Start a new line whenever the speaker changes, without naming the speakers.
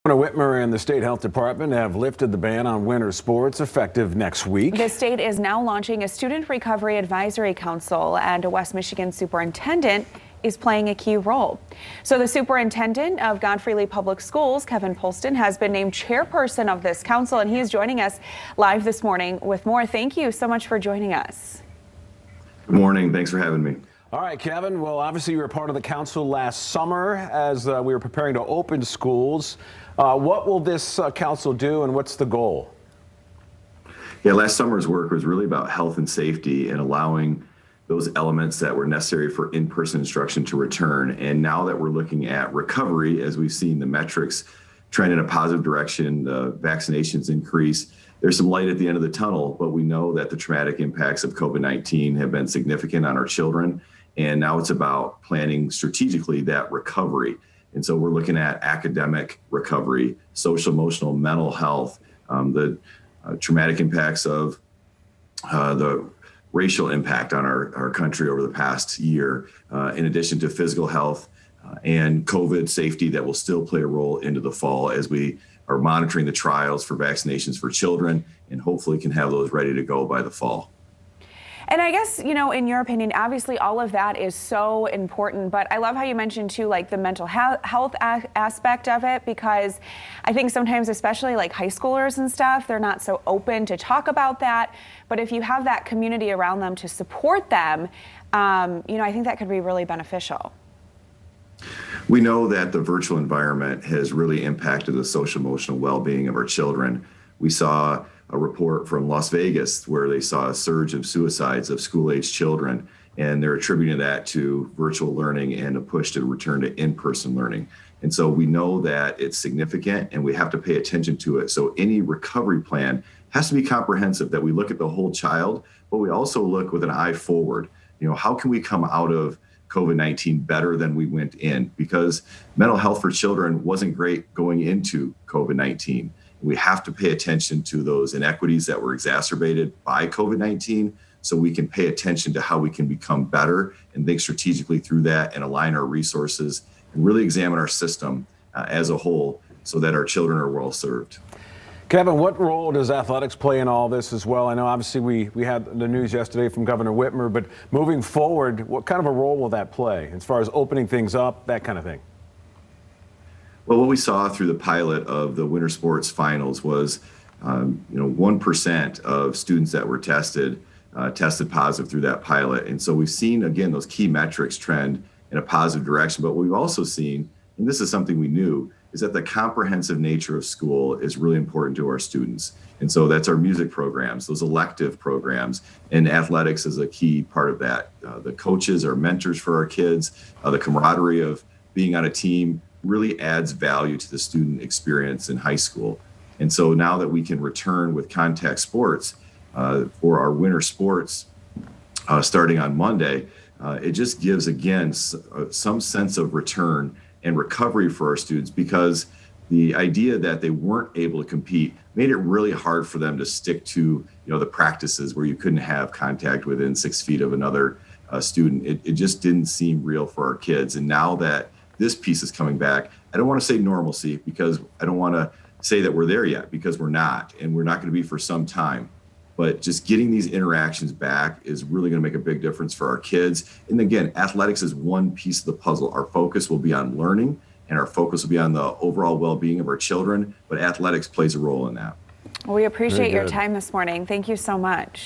Governor Whitmer and the state health department have lifted the ban on winter sports effective next week.
The state is now launching a student recovery advisory council, and a West Michigan superintendent is playing a key role. So the superintendent of Godfrey Lee Public Schools, Kevin Polston, has been named chairperson of this council, and he is joining us live this morning with more. Thank you so much for joining us.
Good morning. Thanks for having me.
All right, Kevin. Well, obviously you were part of the council last summer as we were preparing to open schools. What will this council do, and what's the goal?
Yeah, last summer's work was really about health and safety and allowing those elements that were necessary for in-person instruction to return. And now that we're looking at recovery, as we've seen the metrics trend in a positive direction, the vaccinations increase, there's some light at the end of the tunnel, but we know that the traumatic impacts of COVID-19 have been significant on our children. And now it's about planning strategically that recovery. And so we're looking at academic recovery, social, emotional, mental health, the traumatic impacts of the racial impact on our country over the past year, in addition to physical health and COVID safety that will still play a role into the fall as we are monitoring the trials for vaccinations for children and hopefully can have those ready to go by the fall.
And I guess, you know, in your opinion, obviously all of that is so important, but I love how you mentioned too, like the mental health aspect of it, because I think sometimes, especially like high schoolers and stuff, they're not so open to talk about that. But if you have that community around them to support them, you know, I think that could be really beneficial.
We know that the virtual environment has really impacted the social emotional well-being of our children. We saw a report from Las Vegas where they saw a surge of suicides of school-aged children, and they're attributing that to virtual learning and a push to return to in-person learning. And so we know that it's significant and we have to pay attention to it. So any recovery plan has to be comprehensive, that we look at the whole child, but we also look with an eye forward. You know, how can we come out of COVID-19 better than we went in? Because mental health for children wasn't great going into COVID-19. We have to pay attention to those inequities that were exacerbated by COVID-19 so we can pay attention to how we can become better and think strategically through that and align our resources and really examine our system as a whole so that our children are well served.
Kevin, what role does athletics play in all this as well? I know obviously we had the news yesterday from Governor Whitmer, but moving forward, what kind of a role will that play as far as opening things up, that kind of thing?
Well, what we saw through the pilot of the winter sports finals was, 1% of students that were tested positive through that pilot. And so we've seen, again, those key metrics trend in a positive direction. But what we've also seen, and this is something we knew, is that the comprehensive nature of school is really important to our students. And so that's our music programs, those elective programs, and athletics is a key part of that. The coaches are mentors for our kids. The camaraderie of being on a team really adds value to the student experience in high school. And so now that we can return with contact sports for our winter sports starting on Monday, it just gives, again, some sense of return and recovery for our students, because the idea that they weren't able to compete made it really hard for them to stick to, the practices where you couldn't have contact within 6 feet of another student. It just didn't seem real for our kids. And now that this piece is coming back, I don't want to say normalcy, because I don't want to say that we're there yet, because we're not, and we're not going to be for some time. But just getting these interactions back is really going to make a big difference for our kids. And again, athletics is one piece of the puzzle. Our focus will be on learning, and our focus will be on the overall well-being of our children, but athletics plays a role in that.
Well, we appreciate your time this morning. Thank you so much.